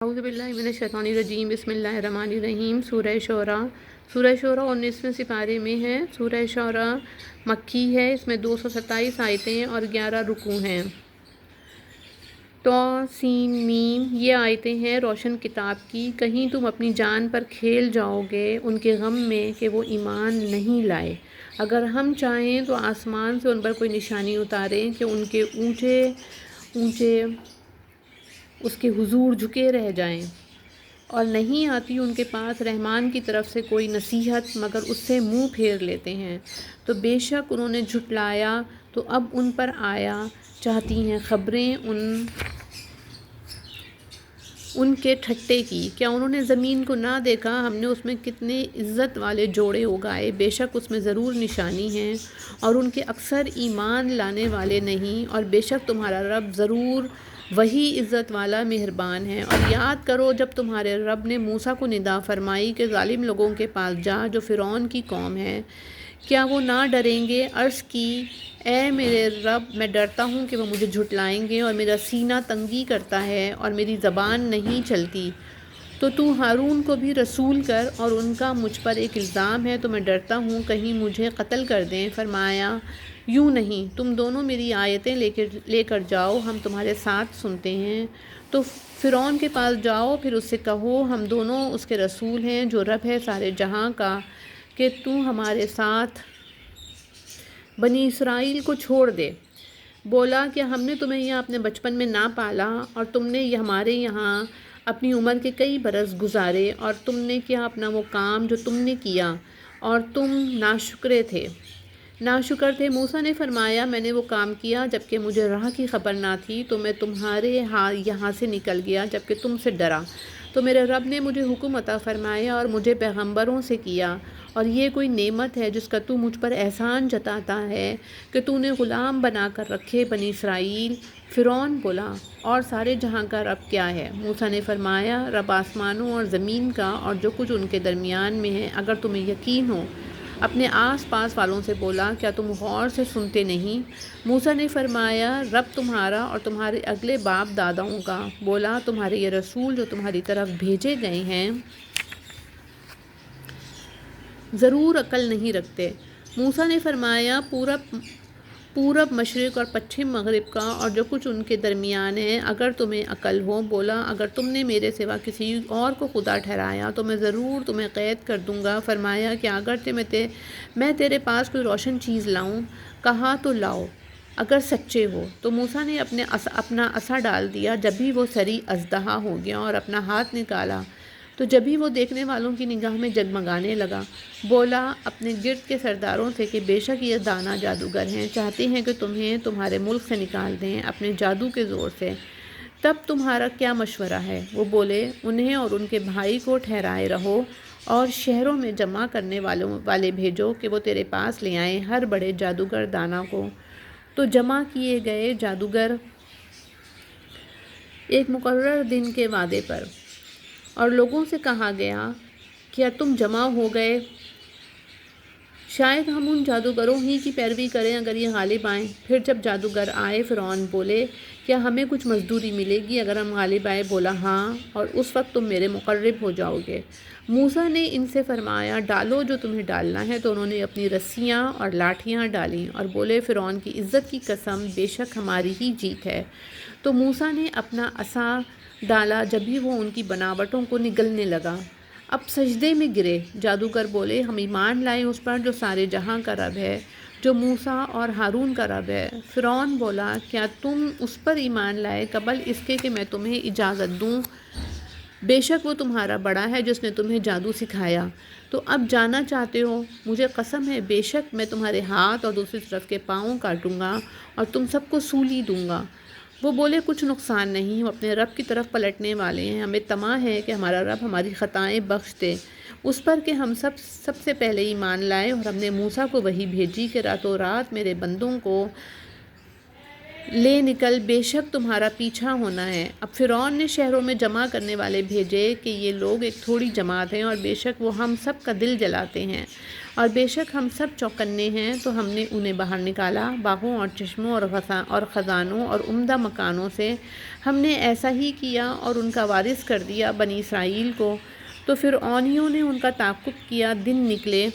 اعوذ باللہ من الشیطان الرجیم، بسم اللہ الرحمن الرحیم۔ سورہ شعراء 19ویں سپارے میں ہے۔ سورہ شعراء مکی ہے، اس میں 227 آیتیں اور 11 رکوع ہیں۔ م یہ آیتیں ہیں روشن کتاب کی۔ کہیں تم اپنی جان پر کھیل جاؤ گے ان کے غم میں کہ وہ ایمان نہیں لائے۔ اگر ہم چاہیں تو آسمان سے ان پر کوئی نشانی اتاریں کہ ان کے اونچے اونچے اس کے حضور جھکے رہ جائیں، اور نہیں آتی ان کے پاس رحمان کی طرف سے کوئی نصیحت مگر اس سے منہ پھیر لیتے ہیں۔ تو بے شک انہوں نے جھٹلایا تو اب ان پر آیا چاہتی ہیں خبریں ان کے ٹھٹے کی۔ کیا انہوں نے زمین کو نہ دیکھا؟ ہم نے اس میں کتنے عزت والے جوڑے اگائے، بے شک اس میں ضرور نشانی ہے، اور ان کے اکثر ایمان لانے والے نہیں، اور بے شک تمہارا رب ضرور وہی عزت والا مہربان ہے۔ اور یاد کرو جب تمہارے رب نے موسیٰ کو ندا فرمائی کہ ظالم لوگوں کے پاس جا جو فرعون کی قوم ہے، کیا وہ نہ ڈریں گے؟ عرض کی اے میرے رب، میں ڈرتا ہوں کہ وہ مجھے جھٹلائیں گے، اور میرا سینہ تنگی کرتا ہے اور میری زبان نہیں چلتی۔ تو ہارون کو بھی رسول کر، اور ان کا مجھ پر ایک الزام ہے تو میں ڈرتا ہوں کہیں مجھے قتل کر دیں۔ فرمایا یوں نہیں، تم دونوں میری آیتیں لے کر جاؤ، ہم تمہارے ساتھ سنتے ہیں۔ تو فرعون کے پاس جاؤ، پھر اس سے کہو ہم دونوں اس کے رسول ہیں جو رب ہے سارے جہاں کا، کہ تو ہمارے ساتھ بنی اسرائیل کو چھوڑ دے۔ بولا کہ ہم نے تمہیں یہاں اپنے بچپن میں نہ پالا، اور تم نے ہمارے یہاں اپنی عمر کے کئی برس گزارے، اور تم نے کیا اپنا وہ کام جو تم نے کیا، اور تم ناشکر تھے۔ موسیٰ نے فرمایا میں نے وہ کام کیا جبکہ مجھے راہ کی خبر نہ تھی، تو میں تمہارے یہاں سے نکل گیا جبکہ تم سے ڈرا، تو میرے رب نے مجھے حکم عطا فرمایا اور مجھے پیغمبروں سے کیا، اور یہ کوئی نعمت ہے جس کا تو مجھ پر احسان جتاتا ہے کہ تو نے غلام بنا کر رکھے بنی اسرائیل۔ فرعون بولا اور سارے جہاں کا رب کیا ہے؟ موسیٰ نے فرمایا رب آسمانوں اور زمین کا اور جو کچھ ان کے درمیان میں ہے، اگر تمہیں یقین ہو۔ اپنے آس پاس والوں سے بولا کیا تم غور سے سنتے نہیں؟ موسیٰ نے فرمایا رب تمہارا اور تمہارے اگلے باپ داداؤں کا۔ بولا تمہارے یہ رسول جو تمہاری طرف بھیجے گئے ہیں ضرور عقل نہیں رکھتے۔ موسیٰ نے فرمایا پورب مشرق اور پچھم مغرب کا اور جو کچھ ان کے درمیان ہے، اگر تمہیں عقل ہو۔ بولا اگر تم نے میرے سوا کسی اور کو خدا ٹھہرایا تو میں ضرور تمہیں قید کر دوں گا۔ فرمایا کہ اگر میں تیرے پاس کوئی روشن چیز لاؤں؟ کہا تو لاؤ اگر سچے ہو۔ تو موسیٰ نے اپنا عصا ڈال دیا، جبھی وہ سری اژدہا ہو گیا، اور اپنا ہاتھ نکالا تو جبھی وہ دیکھنے والوں کی نگاہ میں جگمگانے لگا۔ بولا اپنے گرد کے سرداروں سے کہ بے شک یہ دانا جادوگر ہیں، چاہتے ہیں کہ تمہیں تمہارے ملک سے نکال دیں اپنے جادو کے زور سے۔ تب تمہارا کیا مشورہ ہے؟ وہ بولے انہیں اور ان کے بھائی کو ٹھہرائے رہو، اور شہروں میں جمع کرنے والے بھیجو کہ وہ تیرے پاس لے آئیں ہر بڑے جادوگر دانا کو۔ تو جمع کیے گئے جادوگر ایک مقرر دن کے وعدے پر، اور لوگوں سے کہا گیا کیا تم جمع ہو گئے؟ شاید ہم ان جادوگروں ہی کی پیروی کریں اگر یہ غالب آئیں۔ پھر جب جادوگر آئے فرعون بولے کیا ہمیں کچھ مزدوری ملے گی اگر ہم غالب آئے؟ بولا ہاں، اور اس وقت تم میرے مقرب ہو جاؤ گے۔ موسیٰ نے ان سے فرمایا ڈالو جو تمہیں ڈالنا ہے، تو انہوں نے اپنی رسیاں اور لاٹھیاں ڈالیں، اور بولے فرعون کی عزت کی قسم بے شک ہماری ہی جیت ہے۔ تو موسیٰ نے اپنا عصا ڈالا، جبھی وہ ان کی بناوٹوں کو نگلنے لگا، اب سجدے میں گرے۔ جادوگر بولے ہم ایمان لائے اس پر جو سارے جہاں کا رب ہے، جو موسیٰ اور ہارون کا رب ہے۔ فرعون بولا کیا تم اس پر ایمان لائے قبل اس کے کہ میں تمہیں اجازت دوں؟ بے شک وہ تمہارا بڑا ہے جس نے تمہیں جادو سکھایا۔ تو اب جانا چاہتے ہو؟ مجھے قسم ہے بے شک میں تمہارے ہاتھ اور دوسری طرف کے پاؤں کاٹوں گا اور تم سب کو سولی دوں گا۔ وہ بولے کچھ نقصان نہیں، ہم اپنے رب کی طرف پلٹنے والے ہیں، ہمیں طمع ہے کہ ہمارا رب ہماری خطائیں بخش دے۔ اس پر کہ ہم سب سے پہلے ایمان لائے، اور ہم نے موسیٰ کو وحی بھیجی کہ راتوں رات میرے بندوں کو لے نکل، بے شک تمہارا پیچھا ہونا ہے۔ اب فرعون نے شہروں میں جمع کرنے والے بھیجے کہ یہ لوگ ایک تھوڑی جماعت ہیں، اور بے شک وہ ہم سب کا دل جلاتے ہیں، اور بے شک ہم سب چوکنے ہیں۔ تو ہم نے انہیں باہر نکالا باغوں اور چشموں اور خزانوں اور عمدہ مکانوں سے۔ ہم نے ایسا ہی کیا اور ان کا وارث کر دیا بنی اسرائیل کو۔ تو فرعونیوں نے ان کا تعاقب کیا، دن نکلے۔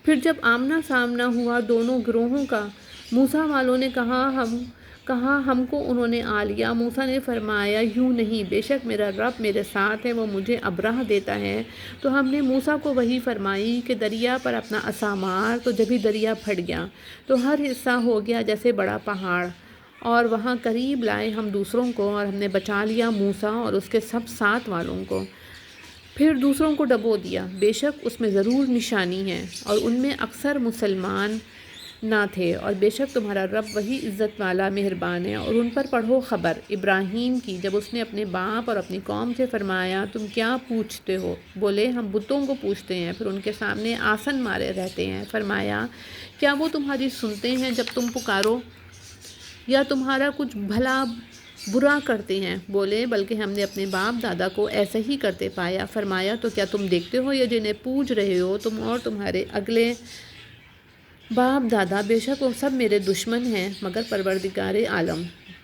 پھر جب آمنا سامنا ہوا دونوں گروہوں کا، موسیٰ والوں نے کہا ہم کو انہوں نے آ لیا۔ موسیٰ نے فرمایا یوں نہیں، بے شک میرا رب میرے ساتھ ہے، وہ مجھے اب راہ دیتا ہے۔ تو ہم نے موسیٰ کو وحی فرمائی کہ دریا پر اپنا عصا مار، تو جبھی دریا پھٹ گیا تو ہر حصہ ہو گیا جیسے بڑا پہاڑ، اور وہاں قریب لائے ہم دوسروں کو، اور ہم نے بچا لیا موسیٰ اور اس کے سب ساتھ والوں کو۔ پھر دوسروں کو ڈبو دیا، بے شک اس میں ضرور نشانی ہے، اور ان میں اکثر مسلمان نہ تھے، اور بے شک تمہارا رب وہی عزت والا مہربان ہے۔ اور ان پر پڑھو خبر ابراہیم کی، جب اس نے اپنے باپ اور اپنی قوم سے فرمایا تم کیا پوچھتے ہو؟ بولے ہم بتوں کو پوچھتے ہیں، پھر ان کے سامنے آسن مارے رہتے ہیں۔ فرمایا کیا وہ تمہاری سنتے ہیں جب تم پکارو، یا تمہارا کچھ بھلا برا کرتے ہیں؟ بولے بلکہ ہم نے اپنے باپ دادا کو ایسے ہی کرتے پایا۔ فرمایا تو کیا تم دیکھتے ہو یا جنہیں پوج رہے ہو تم اور تمہارے اگلے باپ دادا، بے شک وہ سب میرے دشمن ہیں، مگر پروردگار عالم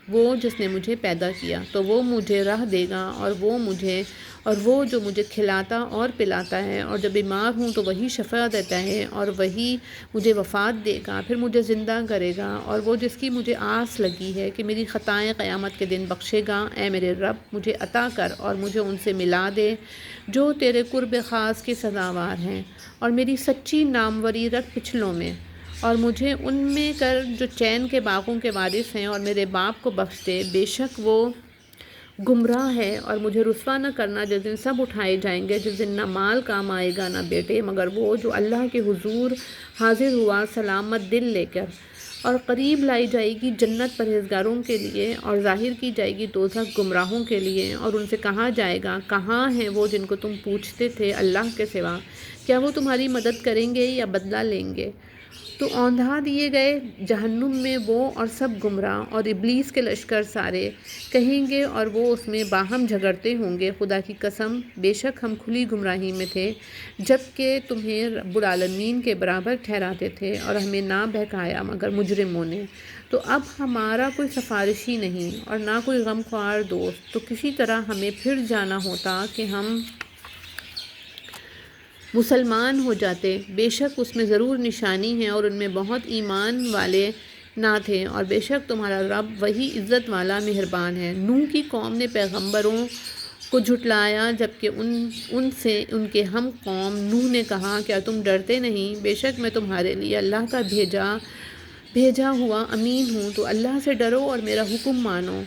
وہ جس نے مجھے پیدا کیا، تو وہ مجھے راہ دے گا، اور وہ جو مجھے کھلاتا اور پلاتا ہے، اور جب بیمار ہوں تو وہی شفا دیتا ہے، اور وہی مجھے وفات دے گا، پھر مجھے زندہ کرے گا، اور وہ جس کی مجھے آس لگی ہے کہ میری خطائیں قیامت کے دن بخشے گا۔ اے میرے رب مجھے عطا کر اور مجھے ان سے ملا دے جو تیرے قرب خاص کے سزاوار ہیں، اور میری سچی ناموری رکھ پچھلوں میں، اور مجھے ان میں کر جو چین کے باغوں کے وارث ہیں، اور میرے باپ کو بخش دے، بے شک وہ گمراہ ہے، اور مجھے رسوا نہ کرنا جس دن سب اٹھائے جائیں گے، جس دن نہ مال کام آئے گا نہ بیٹے، مگر وہ جو اللہ کے حضور حاضر ہوا سلامت دل لے کر۔ اور قریب لائی جائے گی جنت پرہیزگاروں کے لیے، اور ظاہر کی جائے گی دوزخ گمراہوں کے لیے، اور ان سے کہا جائے گا کہاں ہیں وہ جن کو تم پوچھتے تھے اللہ کے سوا؟ کیا وہ تمہاری مدد کریں گے یا بدلہ لیں گے؟ تو اوندھا دیے گئے جہنم میں وہ اور سب گمراہ، اور ابلیس کے لشکر سارے کہیں گے، اور وہ اس میں باہم جھگڑتے ہوں گے خدا کی قسم بے شک ہم کھلی گمراہی میں تھے، جب کہ تمہیں رب العالمین کے برابر ٹھہراتے تھے، اور ہمیں نہ بہکایا مگر مجرموں نے۔ تو اب ہمارا کوئی سفارشی نہیں اور نہ کوئی غمخوار دوست، تو کسی طرح ہمیں پھر جانا ہوتا کہ ہم مسلمان ہو جاتے، بے شک اس میں ضرور نشانی ہے، اور ان میں بہت ایمان والے نہ تھے، اور بے شک تمہارا رب وہی عزت والا مہربان ہے۔ نوح کی قوم نے پیغمبروں کو جھٹلایا، جبکہ ان سے ان کے ہم قوم نوح نے کہا کیا تم ڈرتے نہیں؟ بے شک میں تمہارے لیے اللہ کا بھیجا ہوا امین ہوں، تو اللہ سے ڈرو اور میرا حکم مانو،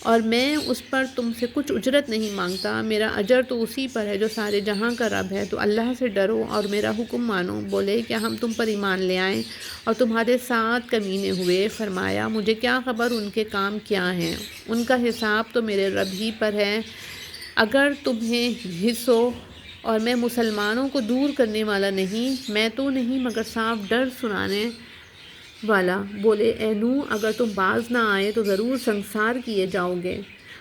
اور میں اس پر تم سے کچھ اجرت نہیں مانگتا، میرا اجر تو اسی پر ہے جو سارے جہاں کا رب ہے، تو اللہ سے ڈرو اور میرا حکم مانو۔ بولے کیا ہم تم پر ایمان لے آئیں اور تمہارے ساتھ کمینے ہوئے؟ فرمایا مجھے کیا خبر ان کے کام کیا ہیں، ان کا حساب تو میرے رب ہی پر ہے۔ اگر تمہیں حس ہو اور میں مسلمانوں کو دور کرنے والا نہیں، میں تو نہیں مگر صاف ڈر سنانے والا۔ بولے اے نوح اگر تم باز نہ آئے تو ضرور سنسار کیے جاؤ گے۔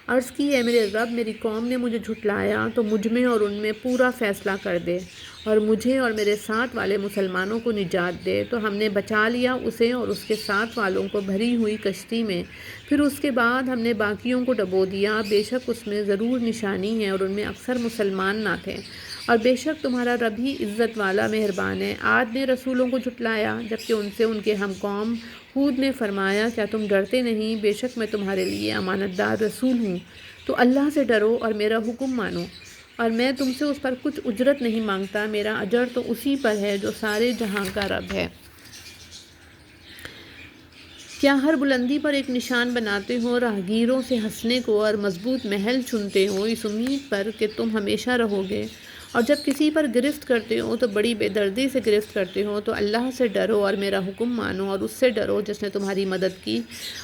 عرض کی اے میرے رب میری قوم نے مجھے جھٹلایا، تو مجھ میں اور ان میں پورا فیصلہ کر دے، اور مجھے اور میرے ساتھ والے مسلمانوں کو نجات دے۔ تو ہم نے بچا لیا اسے اور اس کے ساتھ والوں کو بھری ہوئی کشتی میں، پھر اس کے بعد ہم نے باقیوں کو ڈبو دیا، بے شک اس میں ضرور نشانی ہے، اور ان میں اکثر مسلمان نہ تھے، اور بے شک تمہارا رب ہی عزت والا مہربان ہے۔ عاد نے رسولوں کو جھٹلایا، جبکہ ان سے ان کے ہم قوم ہود نے فرمایا کیا تم ڈرتے نہیں؟ بے شک میں تمہارے لیے امانت دار رسول ہوں، تو اللہ سے ڈرو اور میرا حکم مانو، اور میں تم سے اس پر کچھ اجرت نہیں مانگتا، میرا اجر تو اسی پر ہے جو سارے جہاں کا رب ہے۔ کیا ہر بلندی پر ایک نشان بناتے ہو، راہگیروں سے ہنسنے کو، اور مضبوط محل چنتے ہو اس امید پر کہ تم ہمیشہ رہو گے، اور جب کسی پر گرفت کرتے ہو تو بڑی بے دردی سے گرفت کرتے ہو، تو اللہ سے ڈرو اور میرا حکم مانو، اور اس سے ڈرو جس نے تمہاری مدد کی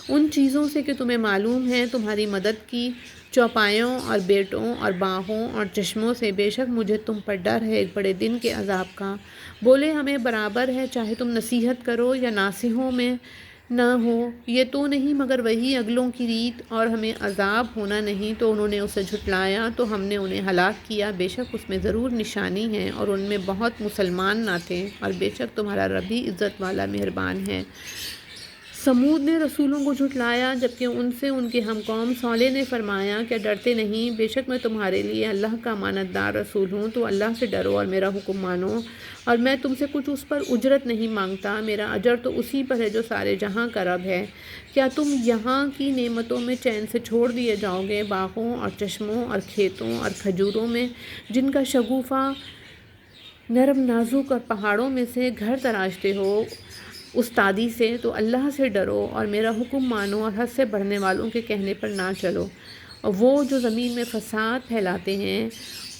ان چیزوں سے کہ تمہیں معلوم ہے تمہاری مدد کی، چوپایوں اور بیٹوں اور باغوں اور چشموں سے، بے شک مجھے تم پر ڈر ہے ایک بڑے دن کے عذاب کا۔ بولے ہمیں برابر ہے چاہے تم نصیحت کرو یا ناصحوں میں نہ ہو، یہ تو نہیں مگر وہی اگلوں کی ریت، اور ہمیں عذاب ہونا نہیں تو انہوں نے اسے جھٹلایا تو ہم نے انہیں ہلاک کیا، بے شک اس میں ضرور نشانی ہے اور ان میں بہت مسلمان نہ تھے، اور بے شک تمہارا رب ہی عزت والا مہربان ہے۔ سمود نے رسولوں کو جھٹلایا جبکہ ان سے ان کے ہم قوم صالح نے فرمایا کیا ڈرتے نہیں، بے شک میں تمہارے لیے اللہ کا امانت دار رسول ہوں، تو اللہ سے ڈرو اور میرا حکم مانو، اور میں تم سے کچھ اس پر اجرت نہیں مانگتا، میرا اجر تو اسی پر ہے جو سارے جہاں کا رب ہے۔ کیا تم یہاں کی نعمتوں میں چین سے چھوڑ دیے جاؤ گے، باغوں اور چشموں اور کھیتوں اور کھجوروں میں جن کا شگوفہ نرم نازک، اور پہاڑوں میں سے گھر تراشتے ہو استادی سے، تو اللہ سے ڈرو اور میرا حکم مانو اور حد سے بڑھنے والوں کے کہنے پر نہ چلو، اور وہ جو زمین میں فساد پھیلاتے ہیں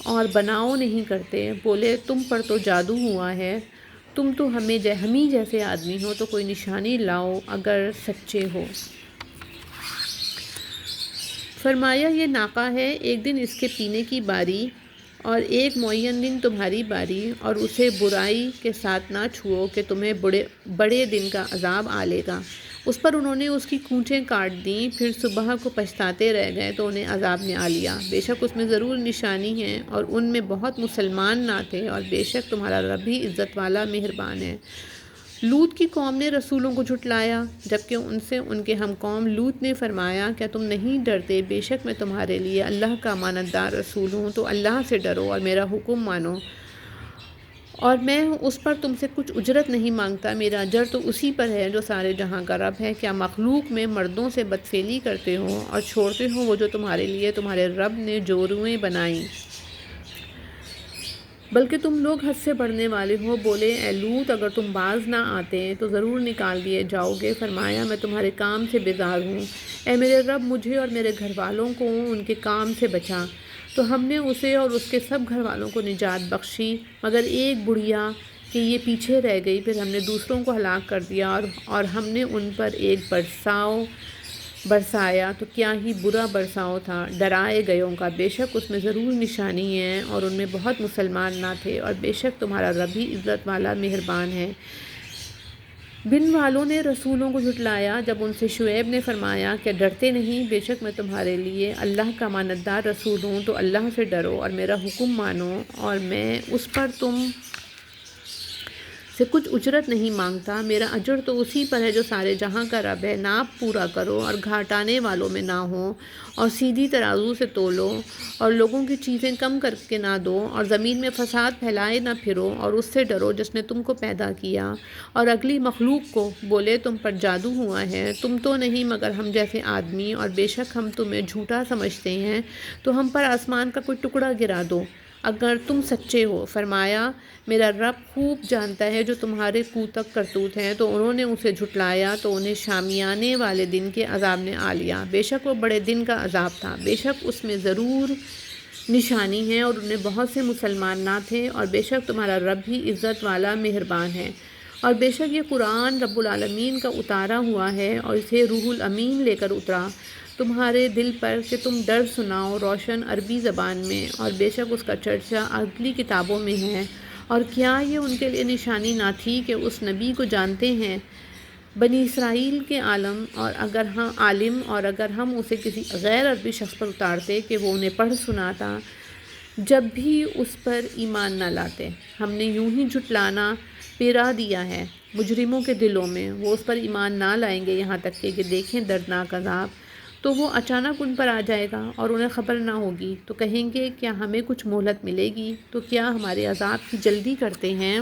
اور بناؤ نہیں کرتے، بولے تم پر تو جادو ہوا ہے، تم تو ہمیں جیسے آدمی ہو، تو کوئی نشانی لاؤ اگر سچے ہو۔ فرمایا یہ ناقہ ہے، ایک دن اس کے پینے کی باری اور ایک معین دن تمہاری باری، اور اسے برائی کے ساتھ نہ چھوؤ کہ تمہیں بڑے دن کا عذاب آ لے گا۔ اس پر انہوں نے اس کی کونچیں کاٹ دیں، پھر صبح کو پچھتاتے رہ گئے تو انہیں عذاب نے آ لیا، بے شک اس میں ضرور نشانی ہے اور ان میں بہت مسلمان نہ تھے، اور بے شک تمہارا رب ہی عزت والا مہربان ہے۔ لوط کی قوم نے رسولوں کو جھٹلایا جبکہ ان سے ان کے ہم قوم لوط نے فرمایا کیا تم نہیں ڈرتے، بے شک میں تمہارے لیے اللہ کا امانت دار رسول ہوں، تو اللہ سے ڈرو اور میرا حکم مانو، اور میں اس پر تم سے کچھ اجرت نہیں مانگتا، میرا اجر تو اسی پر ہے جو سارے جہاں کا رب ہے۔ کیا مخلوق میں مردوں سے بدفعلی کرتے ہو اور چھوڑتے ہو وہ جو تمہارے لیے تمہارے رب نے جورویں بنائیں، بلکہ تم لوگ حد سے بڑھنے والے ہو۔ بولے اے لوط اگر تم باز نہ آتے تو ضرور نکال دیے جاؤ گے۔ فرمایا میں تمہارے کام سے بیزار ہوں، اے میرے رب مجھے اور میرے گھر والوں کو ان کے کام سے بچا۔ تو ہم نے اسے اور اس کے سب گھر والوں کو نجات بخشی مگر ایک بڑھیا کہ یہ پیچھے رہ گئی، پھر ہم نے دوسروں کو ہلاک کر دیا اور ہم نے ان پر ایک برساؤ برسایا تو کیا ہی برا برساؤ تھا ڈرائے گئوں کا، بے شک اس میں ضرور نشانی ہے اور ان میں بہت مسلمان نہ تھے، اور بے شک تمہارا رب ہی عزت والا مہربان ہے۔ بن والوں نے رسولوں کو جھٹلایا جب ان سے شعیب نے فرمایا کہ ڈرتے نہیں، بے شک میں تمہارے لیے اللہ کا امانت دار رسول ہوں، تو اللہ سے ڈرو اور میرا حکم مانو، اور میں اس پر تم سے کچھ اجرت نہیں مانگتا، میرا اجر تو اسی پر ہے جو سارے جہاں کا رب ہے۔ ناپ پورا کرو اور گھاٹانے والوں میں نہ ہو، اور سیدھی ترازو سے تولو، اور لوگوں کی چیزیں کم کر کے نہ دو، اور زمین میں فساد پھیلائے نہ پھرو، اور اس سے ڈرو جس نے تم کو پیدا کیا اور اگلی مخلوق کو۔ بولے تم پر جادو ہوا ہے، تم تو نہیں مگر ہم جیسے آدمی، اور بے شک ہم تمہیں جھوٹا سمجھتے ہیں، تو ہم پر آسمان کا کوئی ٹکڑا گرا دو اگر تم سچے ہو۔ فرمایا میرا رب خوب جانتا ہے جو تمہارے کوتک کرتوت ہیں، تو انہوں نے اسے جھٹلایا تو انہیں شامیانے والے دن کے عذاب نے آ لیا، بے شک وہ بڑے دن کا عذاب تھا، بے شک اس میں ضرور نشانی ہے اور ان میں بہت سے مسلمان نہ تھے، اور بے شک تمہارا رب ہی عزت والا مہربان ہے۔ اور بے شک یہ قرآن رب العالمین کا اتارا ہوا ہے اور اسے روح الامین لے کر اترا تمہارے دل پر کہ تم ڈر سناؤ روشن عربی زبان میں، اور بے شک اس کا چرچا اگلی کتابوں میں ہے۔ اور کیا یہ ان کے لیے نشانی نہ تھی کہ اس نبی کو جانتے ہیں بنی اسرائیل کے عالم، اور اگر ہم اسے کسی غیر عربی شخص پر اتارتے کہ وہ انہیں پڑھ سناتا جب بھی اس پر ایمان نہ لاتے، ہم نے یوں ہی جھٹلانا پیرا دیا ہے مجرموں کے دلوں میں، وہ اس پر ایمان نہ لائیں گے یہاں تک کہ دیکھیں دردناک عذاب، تو وہ اچانک ان پر آ جائے گا اور انہیں خبر نہ ہوگی، تو کہیں گے کیا ہمیں کچھ مہلت ملے گی، تو کیا ہمارے عذاب کی جلدی کرتے ہیں؟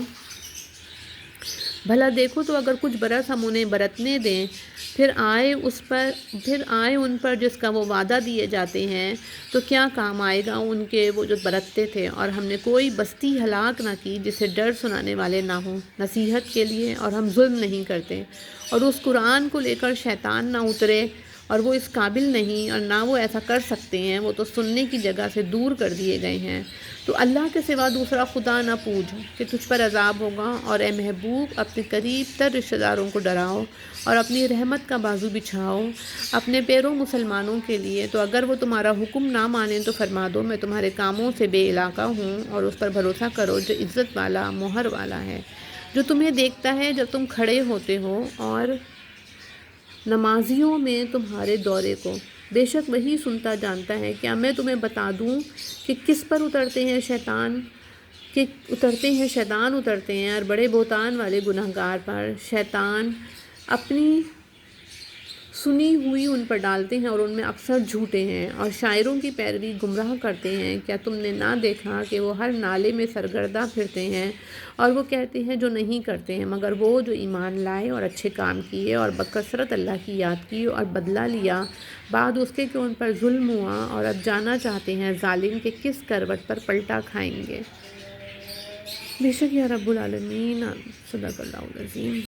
بھلا دیکھو تو اگر کچھ برس ہم انہیں برتنے دیں پھر آئے ان پر جس کا وہ وعدہ دیے جاتے ہیں، تو کیا کام آئے گا ان کے وہ جو برتتے تھے؟ اور ہم نے کوئی بستی ہلاک نہ کی جسے ڈر سنانے والے نہ ہوں نصیحت کے لیے، اور ہم ظلم نہیں کرتے، اور اس قرآن کو لے کر شیطان نہ اترے اور وہ اس قابل نہیں اور نہ وہ ایسا کر سکتے ہیں، وہ تو سننے کی جگہ سے دور کر دیے گئے ہیں۔ تو اللہ کے سوا دوسرا خدا نہ پوجھ کہ تجھ پر عذاب ہوگا، اور اے محبوب اپنے قریب تر رشتہ داروں کو ڈراؤ اور اپنی رحمت کا بازو بچھاؤ اپنے پیروں مسلمانوں کے لیے، تو اگر وہ تمہارا حکم نہ مانیں تو فرما دو میں تمہارے کاموں سے بے علاقہ ہوں، اور اس پر بھروسہ کرو جو عزت والا مہر والا ہے، جو تمہیں دیکھتا ہے جب تم کھڑے ہوتے ہو اور نمازیوں میں تمہارے دورے کو۔ بے شک وہی سنتا جانتا ہے۔ کیا میں تمہیں بتا دوں کہ کس پر اترتے ہیں شیطان اترتے ہیں اور بڑے بہتان والے گنہگار پر۔ شیطان اپنی سنی ہوئی ان پر ڈالتے ہیں اور ان میں اکثر جھوٹے ہیں، اور شاعروں کی پیروی گمراہ کرتے ہیں۔ کیا تم نے نہ دیکھا کہ وہ ہر نالے میں سرگرداں پھرتے ہیں، اور وہ کہتے ہیں جو نہیں کرتے ہیں مگر وہ جو ایمان لائے اور اچھے کام کیے اور بکثرت اللہ کی یاد کی اور بدلہ لیا بعد اس کے کہ ان پر ظلم ہوا، اور اب جانا چاہتے ہیں ظالم کہ کس کروٹ پر پلٹا کھائیں گے۔ بے شک یا رب العالمین۔ صدق اللہ العظیم۔